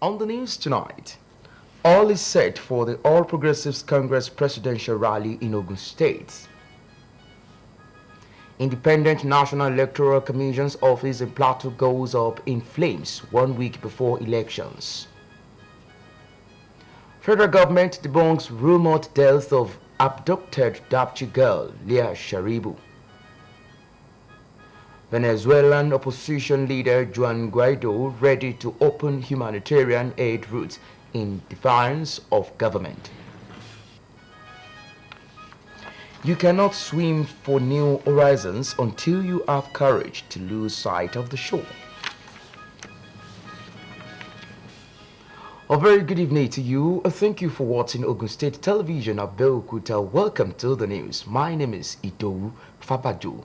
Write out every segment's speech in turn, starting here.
On the news tonight, all is set for the All Progressives Congress presidential rally in Ogun State. Independent National Electoral Commission's office in Plateau goes up in flames 1 week before elections. Federal government debunks rumored death of abducted Dapchi girl Leah Sharibu. Venezuelan opposition leader Juan Guaido ready to open humanitarian aid routes in defiance of government. You cannot swim for new horizons until you have courage to lose sight of the shore. A very good evening to you. Thank you for watching Ogun State Television at Abeokuta. Welcome to the news. My name is Idowu Fabajo.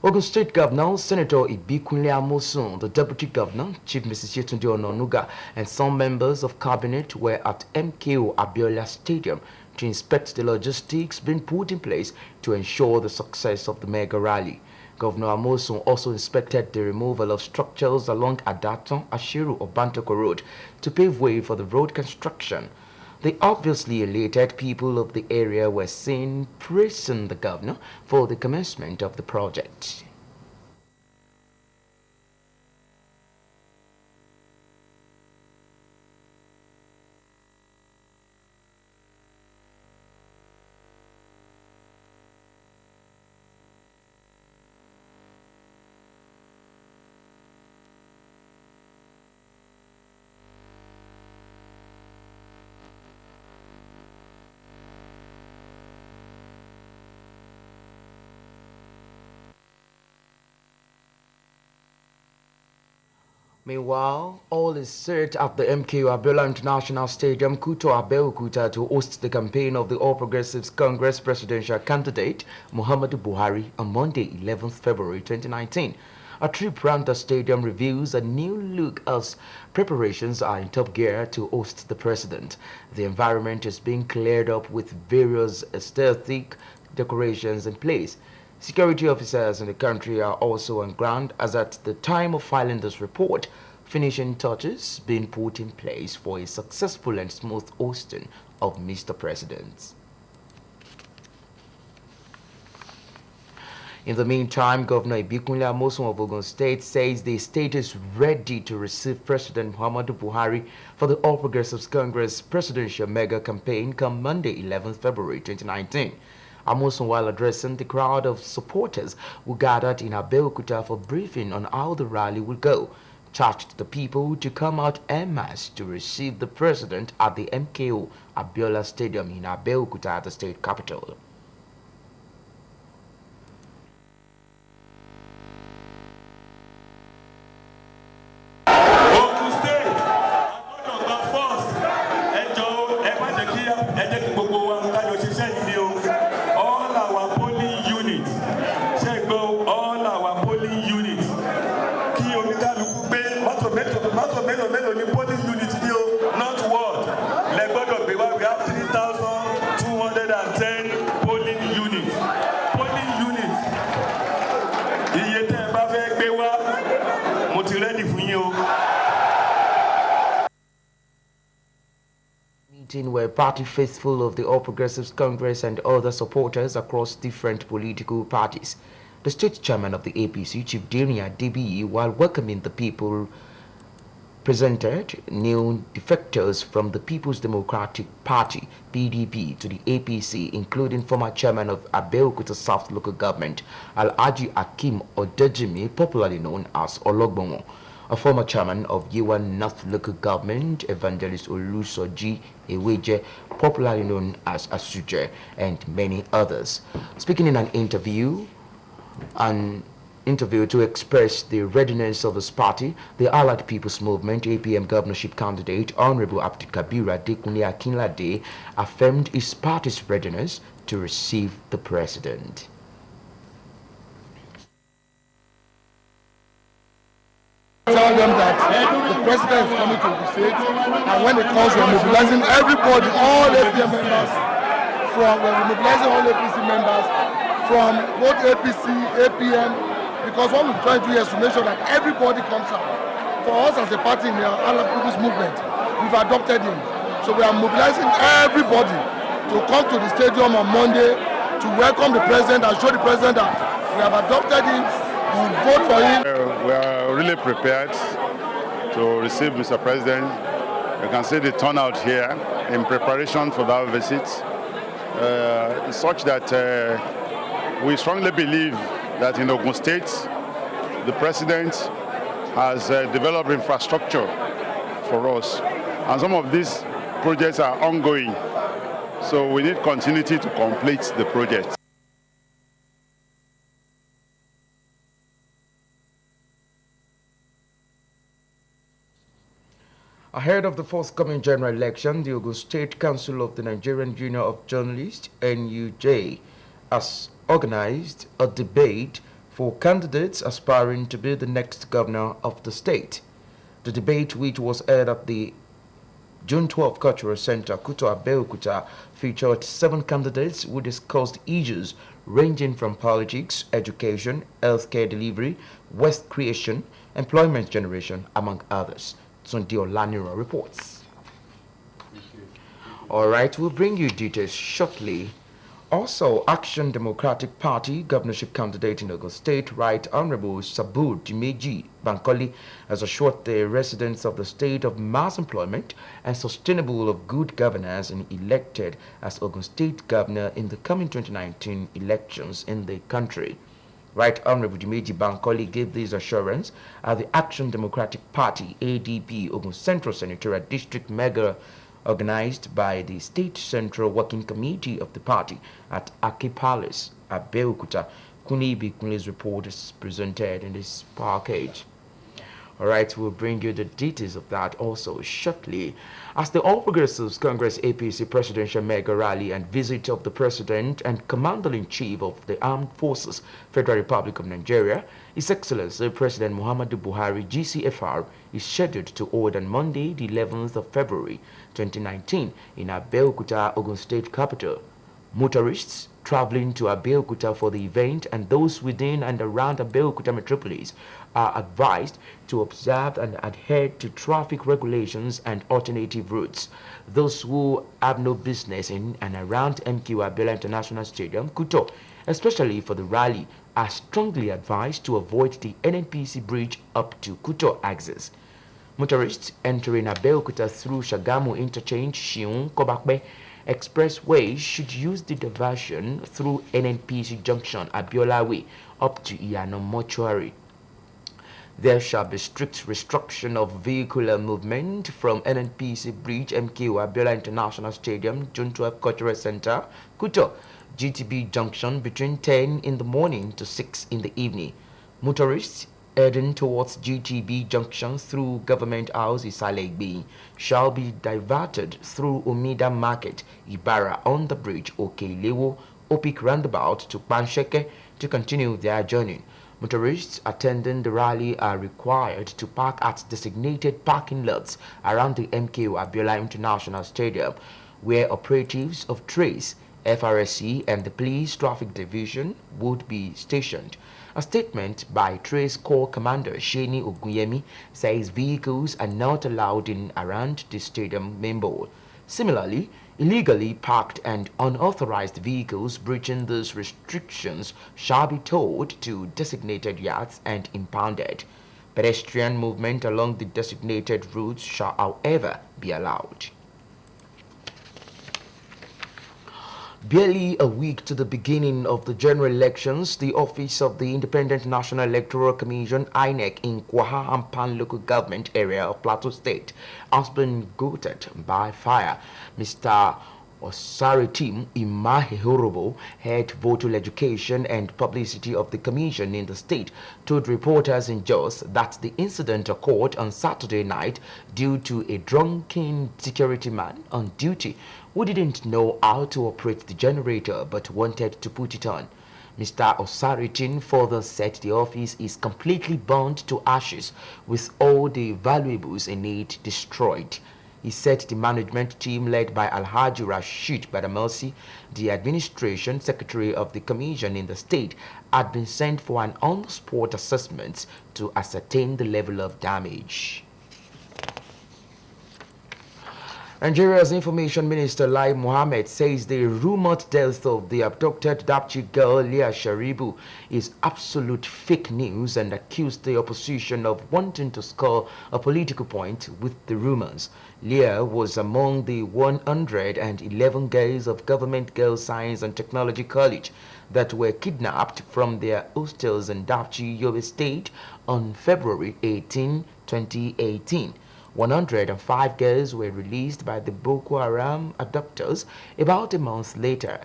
Ogun State Governor Senator Ibikunle Amosun, the Deputy Governor, Chief Mrs. Yetunde Ononuga, and some members of Cabinet were at MKO Abiola Stadium to inspect the logistics being put in place to ensure the success of the mega rally. Governor Amosun also inspected the removal of structures along Adaton, Ashiru, Obantoko Road to pave way for the road construction. The obviously elated people of the area were seen praising the governor for the commencement of the project. Meanwhile, all is set at the MKO Abiola International Stadium, Kuto Abeokuta, to host the campaign of the All Progressives Congress presidential candidate Muhammadu Buhari on Monday, 11th February 2019. A trip round the stadium reveals a new look as preparations are in top gear to host the president. The environment is being cleared up with various aesthetic decorations in place. Security officers in the country are also on ground as at the time of filing this report, finishing touches being put in place for a successful and smooth hosting of Mr. President. In the meantime, Governor Ibikunle Amosun of Ogun State says the state is ready to receive President Muhammadu Buhari for the All Progressives Congress presidential mega campaign come Monday, 11th February 2019. Amosun, while addressing the crowd of supporters who gathered in Abeokuta for briefing on how the rally will go, charged the people to come out en masse to receive the president at the MKO Abiola Stadium in Abeokuta, the state capital. We have 3,210 polling units. Polling units. Iye tẹ́ ẹ bá fẹ́ gbé wá, mo ti ready fún yín o. Meeting where party faithful of the All Progressives Congress and other supporters across different political parties. The state chairman of the APC, Chief Denia DBE, while welcoming the people, presented new defectors from the People's Democratic Party, PDP, to the APC, including former chairman of Abeokuta South Local Government, Alhaji Akim Odejimi, popularly known as Ologbomo, a former chairman of Yewa North Local Government, Evangelist Olusoji Eweje, popularly known as Asuje, and many others. Speaking in an interview to express the readiness of his party, the Allied People's Movement APM governorship candidate Honorable Abdulkabir Adekunle Akinlade affirmed his party's readiness to receive the president. Tell them that the president is coming to the state, and when it comes, we're mobilizing everybody, all APM members, we're mobilizing all APC members from both APC, APM, because what we're trying to do is to make sure that everybody comes out. For us as a party in the Allied People's Movement, we've adopted him. So we are mobilizing everybody to come to the stadium on Monday to welcome the president and show the president that we have adopted him, we will vote for him. We are really prepared to receive Mr. President. You can see the turnout here in preparation for that visit. It's such that we strongly believe that in Ogun State, the president has developed infrastructure for us. And some of these projects are ongoing. So we need continuity to complete the project. Ahead of the forthcoming general election, the Ogun State Council of the Nigerian Union of Journalists, NUJ, has organized a debate for candidates aspiring to be the next governor of the state. The debate, which was held at the June 12 Cultural Center, Kuto Abeokuta, featured 7 candidates who discussed issues ranging from politics, education, healthcare delivery, wealth creation, employment generation, among others. Sunday Olaniro reports. Alright, we'll bring you details shortly. Also, Action Democratic Party governorship candidate in Ogun State, Right Honorable Sabur Dimeji Bankole, has assured the residents of the state of mass employment and sustainable of good governance and elected as Ogun State governor in the coming 2019 elections in the country. Right Honorable Dimeji Bankole gave this assurance at the Action Democratic Party ADP Ogun Central Senatorial District Mega organized by the State Central Working Committee of the party at Aki Palace, Abeokuta. Kunibi Kunle's report is presented in this package. Alright, we'll bring you the details of that also shortly. As the All Progressives Congress APC Presidential Mega Rally and visit of the President and Commander-in-Chief of the Armed Forces, Federal Republic of Nigeria, His Excellency President Muhammadu Buhari, GCFR, is scheduled to hold on Monday, the 11th of February 2019 in Abeokuta, Ogun State capital. Motorists traveling to Abeokuta for the event and those within and around Abeokuta metropolis are advised to observe and adhere to traffic regulations and alternative routes. Those who have no business in and around MQ Abiola International Stadium, Kuto, especially for the rally, are strongly advised to avoid the NNPC bridge up to Kuto axis. Motorists entering Abeokuta through Shagamu Interchange, Shiun, Kobakbe Expressway should use the diversion through NNPC Junction, Abiola Way, up to Iyano Mortuary. There shall be strict restriction of vehicular movement from NNPC Bridge, MKO Abiola International Stadium, June 12 Cultural Center, Kuto, GTB Junction between 10 in the morning to 6 in the evening. Motorists heading towards GTB Junction through Government House Isalegbe shall be diverted through Omida Market, Ibara on the bridge, Okelewo, Opik Roundabout to Pansheke to continue their journey. Motorists attending the rally are required to park at designated parking lots around the MKO Abiola International Stadium, where operatives of Trace, FRSC and the Police Traffic Division would be stationed. A statement by Trace Corps Commander Sheni Oguyemi says vehicles are not allowed in around the stadium main board. Similarly, illegally parked and unauthorized vehicles breaching these restrictions shall be towed to designated yards and impounded. Pedestrian movement along the designated routes shall, however, be allowed. Barely a week to the beginning of the general elections, the Office of the Independent National Electoral Commission, INEC, in Kwaha local government area of Plateau State has been gutted by fire. Mr. Osaritim Imahehorobo, head voter education and publicity of the commission in the state, told reporters in Jos that the incident occurred on Saturday night due to a drunken security man on duty who didn't know how to operate the generator but wanted to put it on. Mr. Osaritin further said the office is completely burned to ashes with all the valuables in it destroyed. He said the management team led by Alhaji Rashid Badamelsi, the administration secretary of the commission in the state, had been sent for an on-the-spot assessment to ascertain the level of damage. Nigeria's Information Minister Lai Mohammed says the rumored death of the abducted Dapchi girl Leah Sharibu is absolute fake news and accused the opposition of wanting to score a political point with the rumors. Leah was among the 111 girls of Government Girls Science and Technology College that were kidnapped from their hostels in Dapchi, Yobe State on February 18, 2018. 105 girls were released by the Boko Haram abductors about a month later,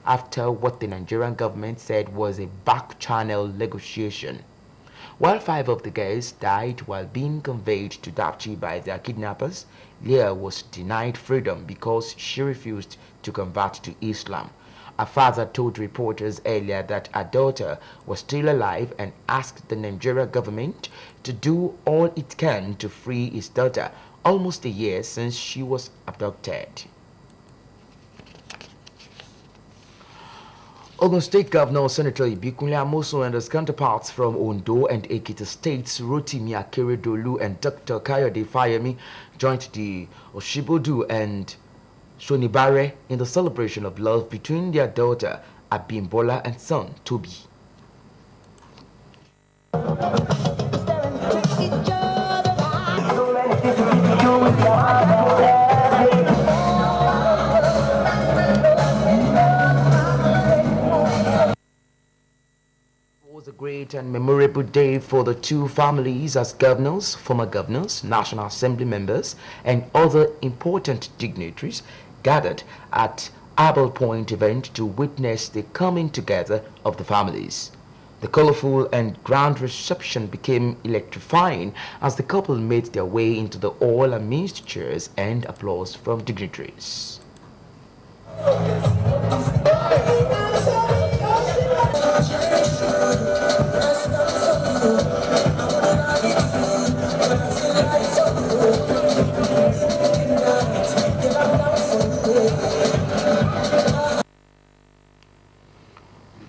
after what the Nigerian government said was a back-channel negotiation. While 5 of the girls died while being conveyed to Dapchi by their kidnappers, Leah was denied freedom because she refused to convert to Islam. Her father told reporters earlier that her daughter was still alive and asked the Nigerian government to do all it can to free his daughter, almost a year since she was abducted. Ogun State Governor Senator Ibikunle Amosun and his counterparts from Ondo and Ekiti states Rotimi Akeredolu and Dr. Kayode Fayemi joined the Oshibodu and Shonibare in the celebration of love between their daughter Abimbola and son Toby. It was a great and memorable day for the two families as governors, former governors, National Assembly members, and other important dignitaries gathered at Abel Point event to witness the coming together of the families. The colorful and grand reception became electrifying as the couple made their way into the hall amidst cheers and applause from dignitaries.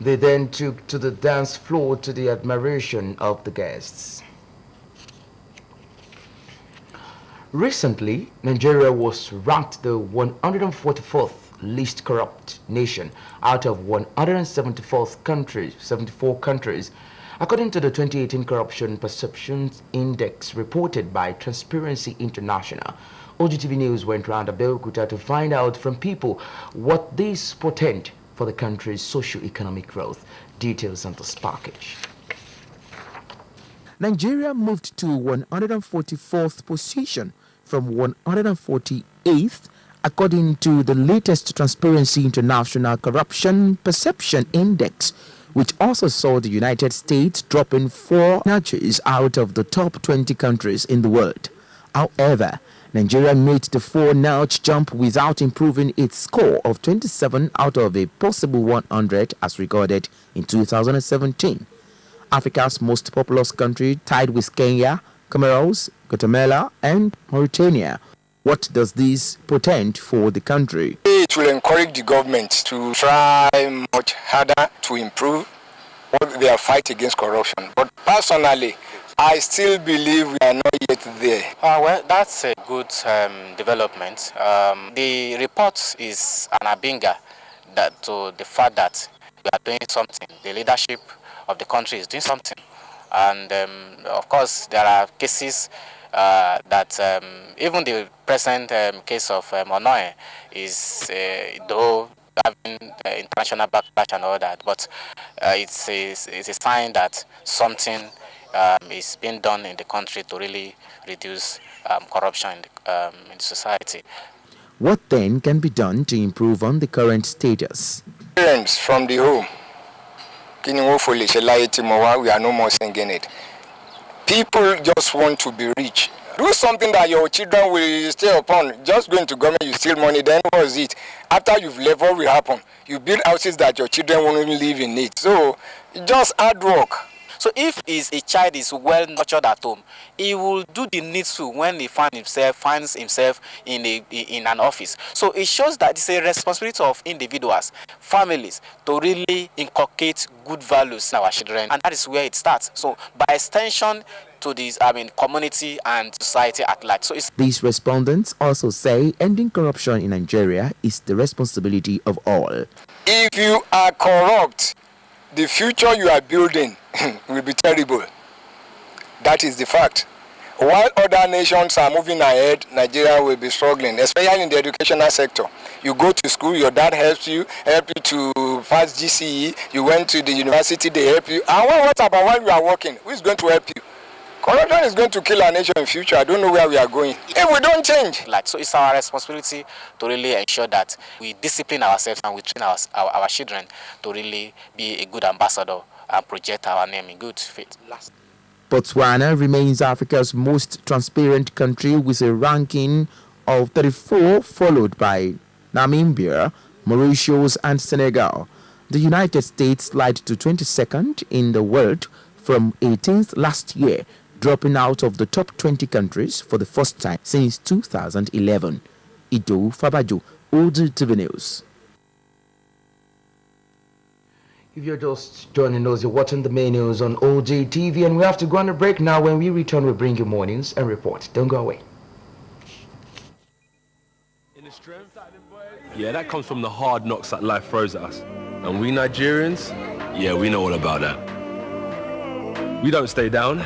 They then took to the dance floor to the admiration of the guests. Recently, Nigeria was ranked the 144th least corrupt nation out of 174 countries, according to the 2018 Corruption Perceptions Index reported by Transparency International. OGTV News went round Abeokuta to find out from people what this portend for the country's socio-economic growth. Details on this package. Nigeria moved to 144th position from 148th, according to the latest Transparency International Corruption Perception Index, which also saw the United States dropping 4 notches out of the top 20 countries in the world. However, Nigeria made the 4-notch jump without improving its score of 27 out of a possible 100 as recorded in 2017. Africa's most populous country, tied with Kenya, Comoros, Guatemala, and Mauritania. What does this portend for the country? It will encourage the government to try much harder to improve their fight against corruption. But personally, I still believe we are not yet there. Well, that's a good development. The report is an abinga to the fact that we are doing something. The leadership of the country is doing something. And of course, there are cases that even the present case of Onoe is, though having international backlash and all that, but it's a sign that something is being done in the country to really reduce corruption in the society. What then can be done to improve on the current status? Parents from the home, we are no more singing it. People just want to be rich. Do something that your children will stay upon. Just going to government, you steal money, then what is it? After you've left, what will happen? You build houses that your children won't live in it. So, just hard work. So if a child is well nurtured at home, he will do the needful when he finds himself in an office. So it shows that it's a responsibility of individuals, families, to really inculcate good values in our children, and that is where it starts. So by extension to this, community and society at large. So These respondents also say ending corruption in Nigeria is the responsibility of all. If you are corrupt, the future you are building will be terrible. That is the fact. While other nations are moving ahead, Nigeria will be struggling, especially in the educational sector. You go to school, your dad help you to pass GCE, you went to the university, they help you. And what about while you are working? Who is going to help you? Corruption is going to kill our nation in future. I don't know where we are going if we don't change. So it's our responsibility to really ensure that we discipline ourselves and we train our children to really be a good ambassador and project our name in good faith. Botswana remains Africa's most transparent country with a ranking of 34, followed by Namibia, Mauritius, and Senegal. The United States slid to 22nd in the world from 18th last year, dropping out of the top 20 countries for the first time since 2011. Idowu, Fabajo, OGTV News. If you're just joining us, you're watching the main news on OGTV, and we have to go on a break now. When we return, we'll bring you more news and report. Don't go away. Yeah, that comes from the hard knocks that life throws at us. And we Nigerians, yeah, we know all about that. We don't stay down,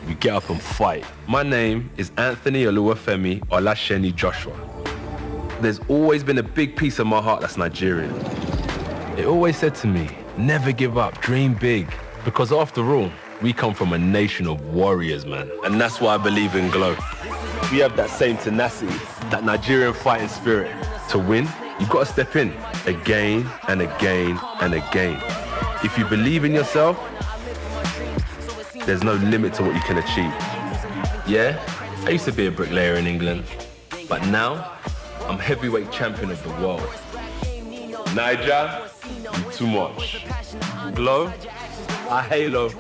we get up and fight. My name is Anthony Oluwafemi Olasheni Joshua. There's always been a big piece of my heart that's Nigerian. It always said to me, never give up, dream big. Because after all, we come from a nation of warriors, man. And that's why I believe in Glow. We have that same tenacity, that Nigerian fighting spirit. To win, you've got to step in again and again and again. If you believe in yourself, there's no limit to what you can achieve. Yeah, I used to be a bricklayer in England, but now I'm heavyweight champion of the world. Niger, you too much. Glow, I halo.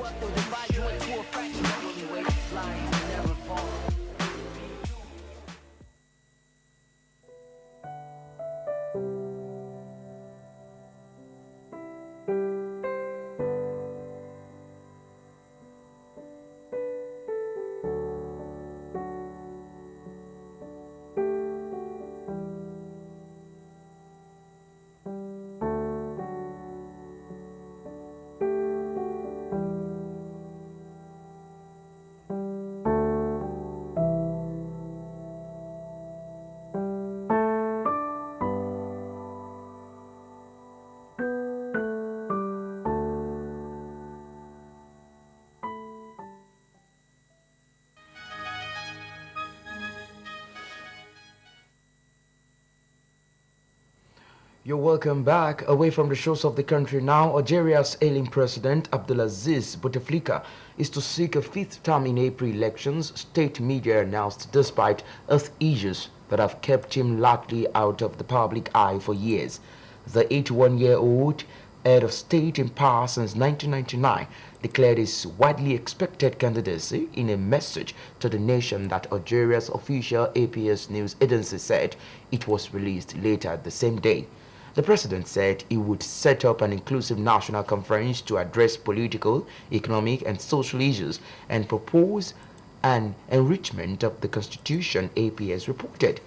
You're welcome back. Away from the shores of the country now, Algeria's ailing president Abdelaziz Bouteflika is to seek a fifth term in April elections, state media announced, despite health issues that have kept him largely out of the public eye for years. The 81-year-old head of state in power since 1999 declared his widely expected candidacy in a message to the nation that Algeria's official APS news agency said it was released later the same day. The president said he would set up an inclusive national conference to address political, economic, and social issues and propose an enrichment of the constitution, APS reported.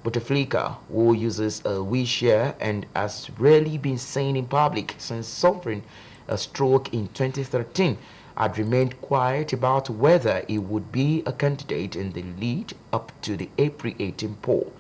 Bouteflika, who uses a wheelchair and has rarely been seen in public since suffering a stroke in 2013, had remained quiet about whether he would be a candidate in the lead up to the April 18 poll.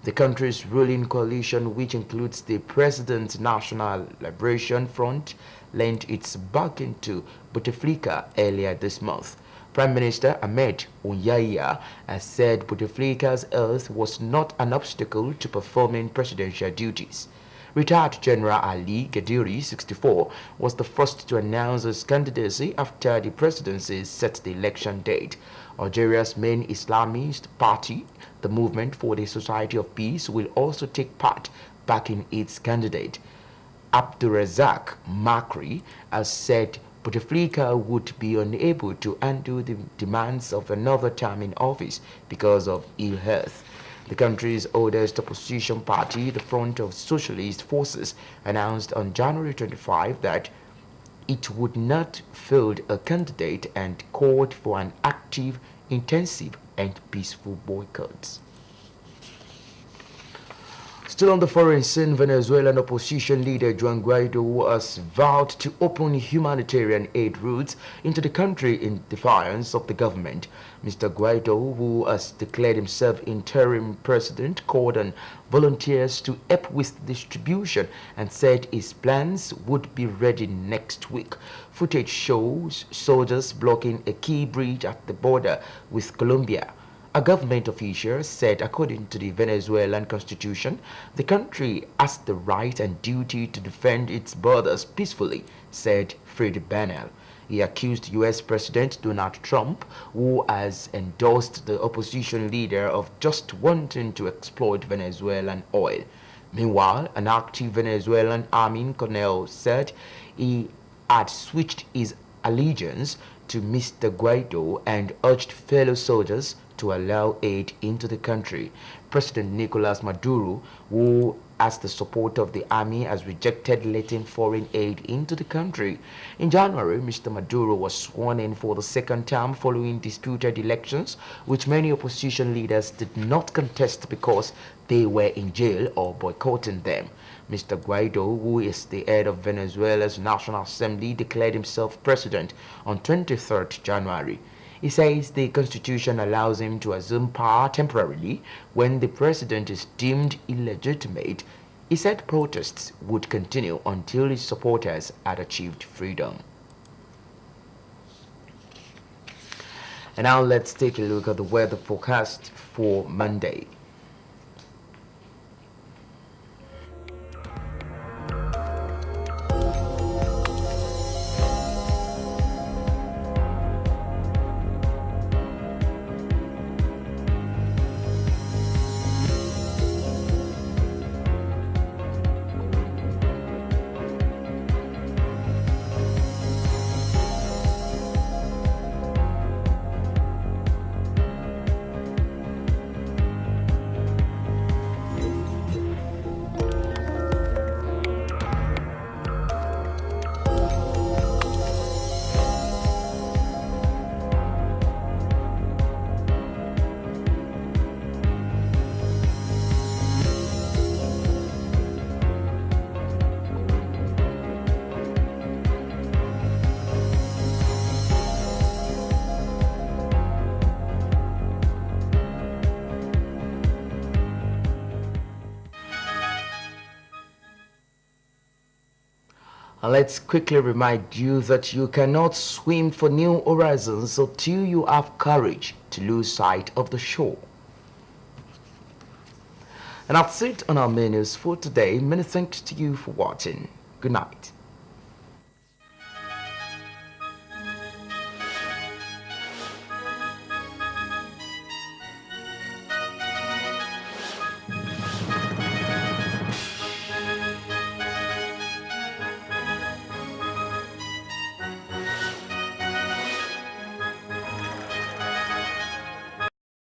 The country's ruling coalition, which includes the President's National Liberation Front, lent its backing to Bouteflika earlier this month. Prime Minister Ahmed Ouyaya has said Bouteflika's health was not an obstacle to performing presidential duties. Retired General Ali Gadiri, 64, was the first to announce his candidacy after the presidency set the election date. Algeria's main Islamist party, the Movement for the Society of Peace, will also take part backing its candidate. Abdurrazak Makri has said Bouteflika would be unable to undo the demands of another term in office because of ill health. The country's oldest opposition party, the Front of Socialist Forces, announced on January 25 that it would not field a candidate and called for an active, intensive, and peaceful boycott. Still on the foreign scene, Venezuelan opposition leader Juan Guaido has vowed to open humanitarian aid routes into the country in defiance of the government. Mr. Guaido, who has declared himself interim president, called on volunteers to help with distribution and said his plans would be ready next week. Footage shows soldiers blocking a key bridge at the border with Colombia. A government official said, according to the Venezuelan constitution, the country has the right and duty to defend its borders peacefully, said Fred Bernal. He accused U.S. President Donald Trump, who has endorsed the opposition leader, of just wanting to exploit Venezuelan oil. Meanwhile, an active Venezuelan army colonel said he had switched his allegiance to Mr. Guaido and urged fellow soldiers to allow aid into the country. President Nicolas Maduro, who has the support of the army, has rejected letting foreign aid into the country. In January, Mr. Maduro was sworn in for the second term following disputed elections, which many opposition leaders did not contest because they were in jail or boycotting them. Mr. Guaido, who is the head of Venezuela's National Assembly, declared himself president on 23rd January. He says the constitution allows him to assume power temporarily when the president is deemed illegitimate. He said protests would continue until his supporters had achieved freedom. And now let's take a look at the weather forecast for Monday. And let's quickly remind you that you cannot swim for new horizons until you have courage to lose sight of the shore. And that's it on our menus for today. Many thanks to you for watching. Good night.